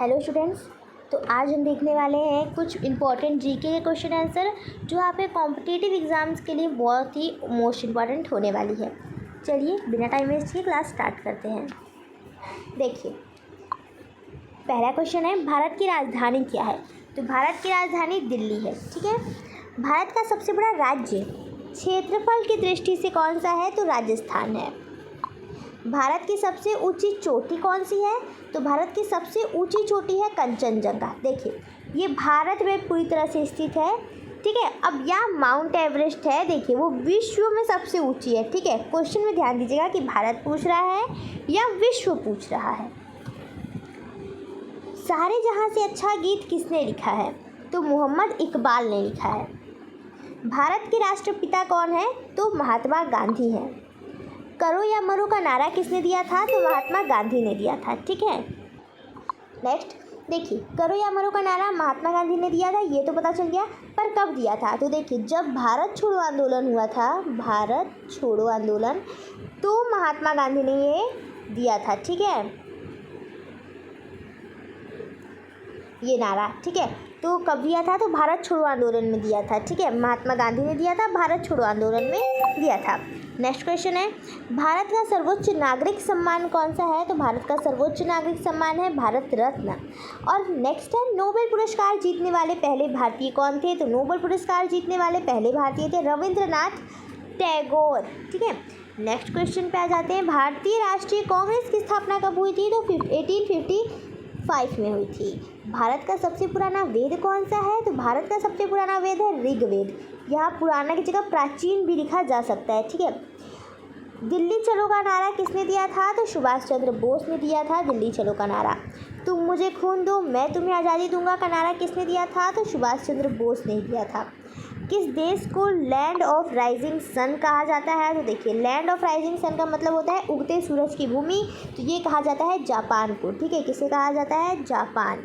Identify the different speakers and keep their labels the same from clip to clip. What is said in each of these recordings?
Speaker 1: Hello students. तो आज हम देखने वाले हैं कुछ इम्पॉर्टेंट जीके के क्वेश्चन आंसर जो आपके कॉम्पिटिटिव एग्ज़ाम्स के लिए बहुत ही मोस्ट इम्पॉर्टेंट होने वाली है। चलिए बिना टाइम वेस्ट किए क्लास स्टार्ट करते हैं। देखिए, पहला क्वेश्चन है भारत की राजधानी क्या है। तो भारत की राजधानी दिल्ली है। ठीक है। भारत का सबसे बड़ा राज्य क्षेत्रफल की दृष्टि से कौन सा है। तो राजस्थान है। भारत की सबसे ऊंची चोटी कौन सी है। तो भारत की सबसे ऊंची चोटी है कंचनजंगा। देखिए, ये भारत में पूरी तरह से स्थित है। ठीक है। अब यहाँ माउंट एवरेस्ट है, देखिए वो विश्व में सबसे ऊंची है। ठीक है। क्वेश्चन में ध्यान दीजिएगा कि भारत पूछ रहा है या विश्व पूछ रहा है। सारे जहां से अच्छा गीत किसने लिखा है। तो मोहम्मद इकबाल ने लिखा है। भारत के राष्ट्रपिता कौन है। तो महात्मा गांधी हैं। करो या मरो का नारा किसने दिया था। तो महात्मा गांधी ने दिया था। ठीक है। नेक्स्ट देखिए, करो या मरो का नारा महात्मा गांधी ने दिया था, ये तो पता चल गया, पर कब दिया था। तो देखिए, जब भारत छोड़ो आंदोलन हुआ था, भारत छोड़ो आंदोलन, तो महात्मा गांधी ने ये दिया था। ठीक है, ये नारा। ठीक है, तो कब दिया था। तो भारत छोड़ो आंदोलन में दिया था। ठीक है, महात्मा गांधी ने दिया था, भारत छोड़ो आंदोलन में दिया था। नेक्स्ट क्वेश्चन है, भारत का सर्वोच्च नागरिक सम्मान कौन सा है। तो भारत का सर्वोच्च नागरिक सम्मान है भारत रत्न। और नेक्स्ट है, नोबेल पुरस्कार जीतने वाले पहले भारतीय कौन थे। तो नोबेल पुरस्कार जीतने वाले पहले भारतीय थे रविंद्रनाथ टैगोर। ठीक है। नेक्स्ट क्वेश्चन पे आ जाते हैं, भारतीय राष्ट्रीय कांग्रेस की स्थापना कब हुई थी। तो 1855 में हुई थी। भारत का सबसे पुराना वेद कौन सा है। तो भारत का सबसे पुराना वेद है ऋग्वेद। यहाँ पुराना की जगह प्राचीन भी लिखा जा सकता है। ठीक है। दिल्ली चलो का नारा किसने दिया था। तो सुभाष चंद्र बोस ने दिया था दिल्ली चलो का नारा। तुम मुझे खून दो मैं तुम्हें आज़ादी दूंगा का नारा किसने दिया था। तो सुभाष चंद्र बोस ने दिया था। किस देश को लैंड ऑफ राइजिंग सन कहा जाता है। तो देखिए, लैंड ऑफ राइजिंग सन का मतलब होता है उगते सूरज की भूमि। तो ये कहा जाता है जापान को। ठीक है, किसे कहा जाता है, जापान।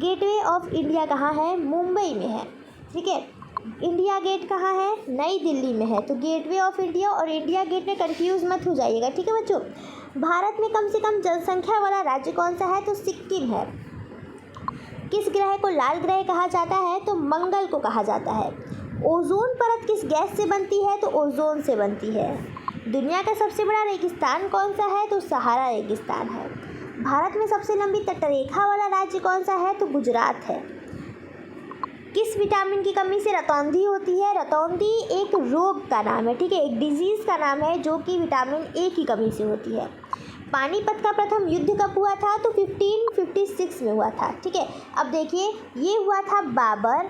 Speaker 1: गेटवे ऑफ इंडिया कहाँ है, मुंबई में है। ठीक है। इंडिया गेट कहाँ है, नई दिल्ली में है। तो गेटवे ऑफ इंडिया और इंडिया गेट में कंफ्यूज मत हो जाइएगा। ठीक है बच्चों। भारत में कम से कम जनसंख्या वाला राज्य कौन सा है। तो सिक्किम है। किस ग्रह को लाल ग्रह कहा जाता है। तो मंगल को कहा जाता है। ओजोन परत किस गैस से बनती है। तो ओजोन से बनती है। दुनिया का सबसे बड़ा रेगिस्तान कौन सा है। तो सहारा रेगिस्तान है। भारत में सबसे लंबी तटरेखा वाला राज्य कौन सा है। तो गुजरात है। किस विटामिन की कमी से रतौंधी होती है। रतौंधी एक रोग का नाम है। ठीक है, एक डिजीज़ का नाम है जो कि विटामिन ए की कमी से होती है। पानीपत का प्रथम युद्ध कब हुआ था। तो 1556 में हुआ था। ठीक है। अब देखिए, ये हुआ था बाबर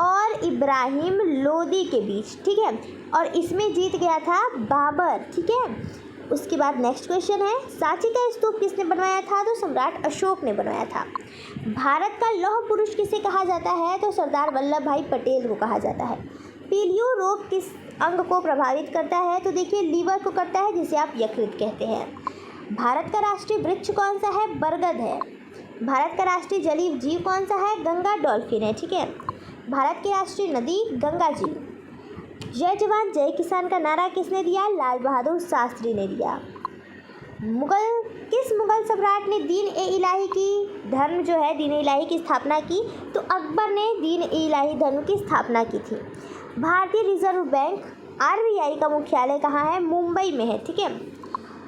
Speaker 1: और इब्राहिम लोदी के बीच। ठीक है, और इसमें जीत गया था बाबर। ठीक है। उसके बाद नेक्स्ट क्वेश्चन है, सांची का स्तूप किसने बनवाया था। तो सम्राट अशोक ने बनवाया था। भारत का लौह पुरुष किसे कहा जाता है। तो सरदार वल्लभ भाई पटेल को कहा जाता है। पीलियो रोग किस अंग को प्रभावित करता है। तो देखिए, लीवर को करता है, जिसे आप यकृत कहते हैं। भारत का राष्ट्रीय वृक्ष कौन सा है, बरगद है। भारत का राष्ट्रीय जलीय जीव कौन सा है, गंगा डॉल्फिन है। ठीक है। भारत की राष्ट्रीय नदी गंगा जी। जय जवान जय किसान का नारा किसने दिया, लाल बहादुर शास्त्री ने दिया। किस मुगल सम्राट ने दीन ए इलाही की धर्म जो है दीन ए इलाही की स्थापना की। तो अकबर ने दीन ए इलाही धर्म की स्थापना की थी। भारतीय रिजर्व बैंक RBI का मुख्यालय कहाँ है, मुंबई में है। ठीक है।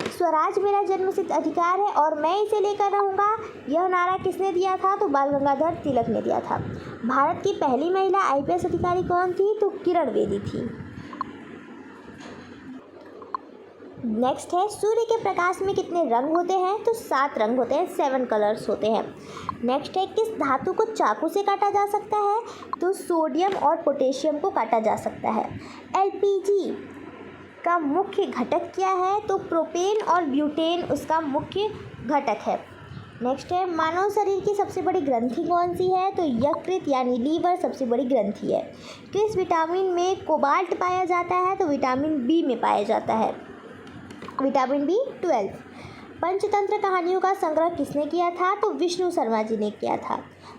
Speaker 1: स्वराज मेरा जन्मसिद्ध अधिकार है और मैं इसे लेकर रहूँगा, यह नारा किसने दिया था। तो बाल गंगाधर तिलक ने दिया था। भारत की पहली महिला IPS अधिकारी कौन थी। तो किरण बेदी थी। नेक्स्ट है, सूर्य के प्रकाश में कितने रंग होते हैं। तो 7 रंग होते हैं, 7 कलर्स होते हैं। नेक्स्ट है, किस धातु को चाकू से काटा जा सकता है। तो सोडियम और पोटेशियम को काटा जा सकता है। LPG का मुख्य घटक क्या है। तो प्रोपेन और ब्यूटेन उसका मुख्य घटक है। नेक्स्ट है, मानव शरीर की सबसे बड़ी ग्रंथि कौन सी है। तो यकृत यानी लीवर सबसे बड़ी ग्रंथि है। किस विटामिन में कोबाल्ट पाया जाता है। तो विटामिन B में पाया जाता है, विटामिन B12। पंचतंत्र कहानियों का संग्रह किसने किया था? तो विष्णु शर्मा जी ने किया था।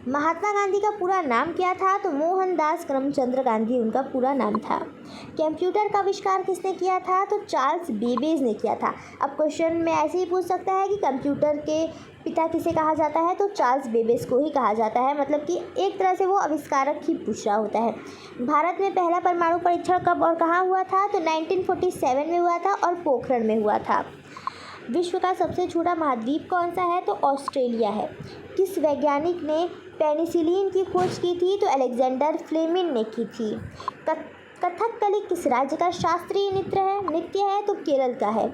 Speaker 1: महात्मा गांधी का पूरा नाम क्या था? तो मोहनदास करमचंद गांधी उनका पूरा नाम था। कंप्यूटर का आविष्कार किसने किया था? तो चार्ल्स बेबेज ने किया था। अब क्वेश्चन में ऐसे ही पूछ सकता है कि कंप्यूटर के पिता किसे कहा जाता है? तो चार्ल्स बेबेज को ही कहा जाता है, मतलब कि एक तरह से वो आविष्कारक ही पूछ रहा होता है। भारत में पहला परमाणु परीक्षण कब और कहाँ हुआ था? तो 1947 में हुआ था और पोखरण में हुआ था। विश्व का सबसे छोटा महाद्वीप कौन सा है? तो ऑस्ट्रेलिया है। किस वैज्ञानिक ने पेनिसिलिन की खोज की थी? तो अलेक्जेंडर फ्लेमिंग ने की थी। कथकली किस राज्य का शास्त्रीय नृत्य है? तो केरल का है।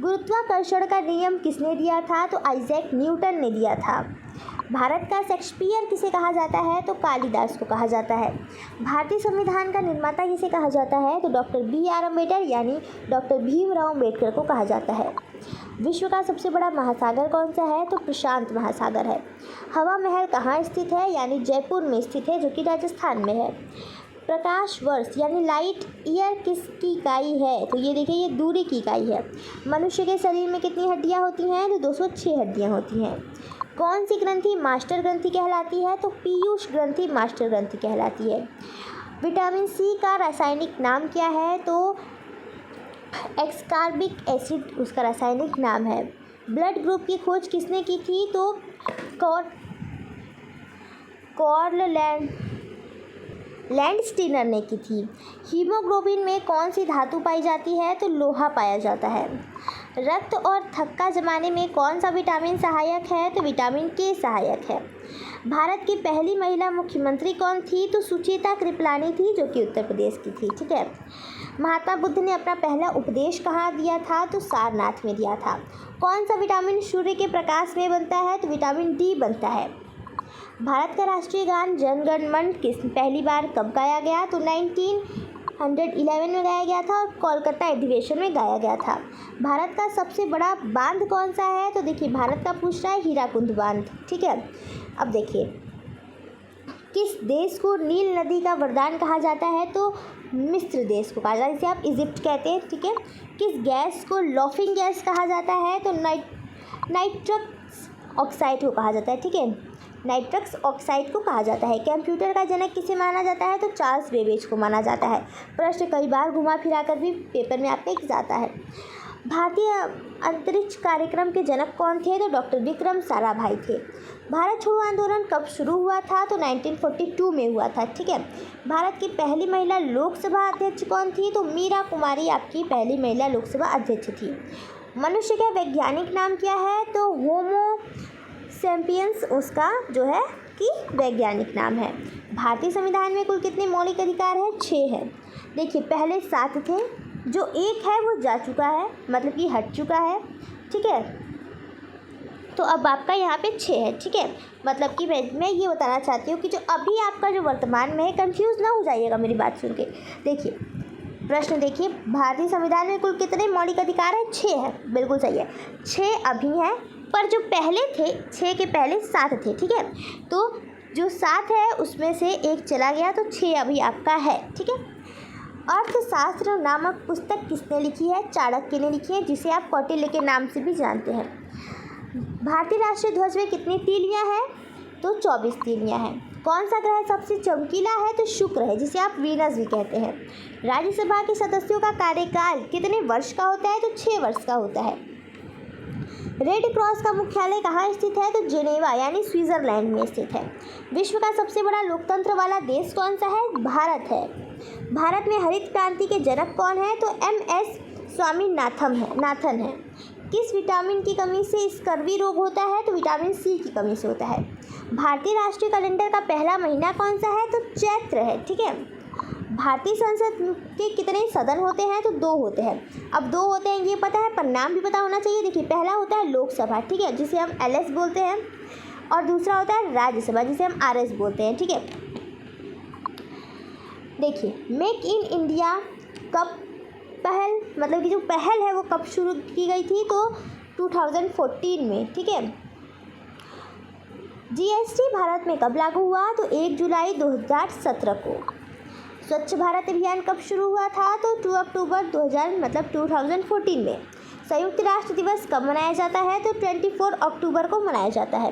Speaker 1: गुरुत्वाकर्षण का नियम किसने दिया था? तो आइजैक न्यूटन ने दिया था। भारत का शेक्सपियर किसे कहा जाता है? तो कालिदास को कहा जाता है। भारतीय संविधान का निर्माता किसे कहा जाता है? तो डॉक्टर BR अम्बेडकर यानी डॉक्टर भीमराव अम्बेडकर को कहा जाता है। विश्व का सबसे बड़ा महासागर कौन सा है? तो प्रशांत महासागर है। हवा महल कहाँ स्थित है? यानी जयपुर में स्थित है, जो कि राजस्थान में है। प्रकाश वर्ष यानी लाइट ईयर किसकी इकाई है? तो ये देखिए, ये दूरी की इकाई है। मनुष्य के शरीर में कितनी हड्डियाँ होती हैं? तो 206 हड्डियाँ होती हैं। कौन सी ग्रंथि मास्टर ग्रंथि कहलाती है? तो पीयूष ग्रंथि मास्टर ग्रंथि कहलाती है। विटामिन C का रासायनिक नाम क्या है? तो एक्सकार्बिक एसिड उसका रासायनिक नाम है। ब्लड ग्रुप की खोज किसने की थी? तो कॉर्ल लैंडस्टीनर ने की थी। हीमोग्लोबिन में कौन सी धातु पाई जाती है? तो लोहा पाया जाता है। रक्त और थक्का जमाने में कौन सा विटामिन सहायक है? तो विटामिन K सहायक है। भारत की पहली महिला मुख्यमंत्री कौन थी? तो सुचेता कृपलानी थी, जो कि उत्तर प्रदेश की थी। ठीक है। महात्मा बुद्ध ने अपना पहला उपदेश कहाँ दिया था? तो सारनाथ में दिया था। कौन सा विटामिन सूर्य के प्रकाश में बनता है? तो विटामिन D बनता है। भारत का राष्ट्रीय गान जन गण मन पहली बार कब गाया गया? तो 1911 में गाया गया था और कोलकाता अधिवेशन में गाया गया था। भारत का सबसे बड़ा बांध कौन सा है? तो देखिए, भारत का पूछ रहा है हीराकुंड बांध। ठीक है। अब देखिए, किस देश को नील नदी का वरदान कहा जाता है? तो मिस्र देश को कहा जाता है, जिसे आप इजिप्ट कहते हैं। ठीक है। किस गैस को लॉफिंग गैस कहा जाता है? तो नाइट्रस ऑक्साइड को कहा जाता है। ठीक है, नाइट्रस ऑक्साइड को कहा जाता है। कंप्यूटर का जनक किसे माना जाता है? तो चार्ल्स बेबेज को माना जाता है। प्रश्न कई बार घुमा फिरा कर भी पेपर में आपके जाता है। भारतीय अंतरिक्ष कार्यक्रम के जनक कौन थे? तो डॉक्टर विक्रम साराभाई थे। भारत छोड़ो आंदोलन कब शुरू हुआ था? तो 1942 में हुआ था। ठीक है। भारत की पहली महिला लोकसभा अध्यक्ष कौन थी? तो मीरा कुमारी आपकी पहली महिला लोकसभा अध्यक्ष थी। मनुष्य का वैज्ञानिक नाम क्या है? तो होमो सैपियंस उसका जो है कि वैज्ञानिक नाम है। भारतीय संविधान में कुल कितने मौलिक अधिकार हैं? 6 है। देखिए, पहले 7 थे, जो एक है वो जा चुका है, मतलब कि हट चुका है। ठीक है। तो अब आपका यहाँ पे 6 है। ठीक है। मतलब कि मैं ये बताना चाहती हूँ कि जो अभी आपका जो वर्तमान में है, कंफ्यूज ना हो जाइएगा मेरी बात सुन के। देखिए, प्रश्न देखिए, भारतीय संविधान में कुल कितने मौलिक अधिकार हैं? 6 है। बिल्कुल सही है। 6 अभी हैं, पर जो पहले थे 6 के पहले 7 थे। ठीक है। तो जो 7 है उसमें से एक चला गया, तो 6 अभी आपका है। ठीक है। अर्थशास्त्र नामक पुस्तक किसने लिखी है? चाणक्य ने लिखी है, जिसे आप कौटिल्य के नाम से भी जानते हैं। भारतीय राष्ट्रीय ध्वज में कितनी तीलियां हैं? तो 24 तीलियां हैं। कौन सा ग्रह सबसे चमकीला है? तो शुक्र है, जिसे आप वीनस भी कहते हैं। राज्यसभा के सदस्यों का कार्यकाल कितने वर्ष का होता है? तो 6 वर्ष का होता है। रेड क्रॉस का मुख्यालय कहाँ स्थित है? तो जेनेवा यानी स्विट्जरलैंड में स्थित है। विश्व का सबसे बड़ा लोकतंत्र वाला देश कौन सा है? भारत है। भारत में हरित क्रांति के जनक कौन है? तो MS स्वामीनाथन है। किस विटामिन की कमी से स्कर्वी रोग होता है? तो विटामिन C की कमी से होता है। भारतीय राष्ट्रीय कैलेंडर का पहला महीना कौन सा है? तो चैत्र है। ठीक है। भारतीय संसद के कितने सदन होते हैं? तो 2 होते हैं। अब 2 होते हैं ये पता है, पर नाम भी पता होना चाहिए। देखिए, पहला होता है लोकसभा, ठीक है, जिसे हम LS बोलते हैं, और दूसरा होता है राज्यसभा, जिसे हम RS बोलते हैं। ठीक है। देखिए, मेक इन इंडिया कब पहल, मतलब कि जो पहल है वो कब शुरू की गई थी? तो 2014 में। ठीक है। GST भारत में कब लागू हुआ? तो 1 जुलाई 2017 को। स्वच्छ भारत अभियान कब शुरू हुआ था? तो 2 अक्टूबर 2014 में। संयुक्त राष्ट्र दिवस कब मनाया जाता है? तो 24 अक्टूबर को मनाया जाता है।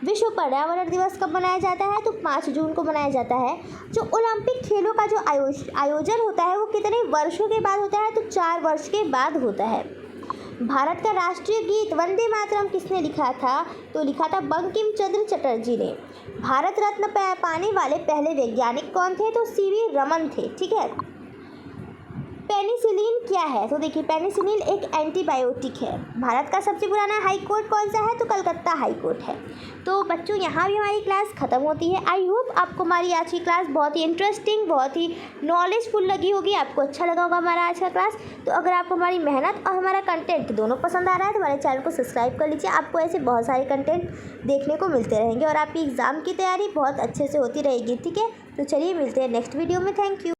Speaker 1: विश्व पर्यावरण दिवस कब मनाया जाता है? तो 5 जून को मनाया जाता है। जो ओलंपिक खेलों का जो आयोजन होता है वो कितने वर्षों के बाद होता है? तो 4 वर्ष के बाद होता है। भारत का राष्ट्रीय गीत वंदे मातरम किसने लिखा था? तो लिखा था बंकिम चंद्र चटर्जी ने। भारत रत्न पाने वाले पहले वैज्ञानिक कौन थे? तो सीवी रमन थे। ठीक है। पेनिसिलिन क्या है? तो देखिए पेनिसिलिन एक एंटीबायोटिक है। भारत का सबसे पुराना हाई कोर्ट कौन सा है? तो कलकत्ता हाई कोर्ट है। तो बच्चों यहाँ भी हमारी क्लास ख़त्म होती है। आई होप आपको हमारी आज की क्लास बहुत ही इंटरेस्टिंग, बहुत ही नॉलेजफुल लगी होगी, आपको अच्छा लगा होगा हमारा आज का क्लास। तो अगर आपको हमारी मेहनत और हमारा कंटेंट दोनों पसंद आ रहा है तो हमारे चैनल को सब्सक्राइब कर लीजिए। आपको ऐसे बहुत सारे कंटेंट देखने को मिलते रहेंगे और आपकी एग्ज़ाम की तैयारी बहुत अच्छे से होती रहेगी। ठीक है, तो चलिए मिलते हैं नेक्स्ट वीडियो में। Thank you.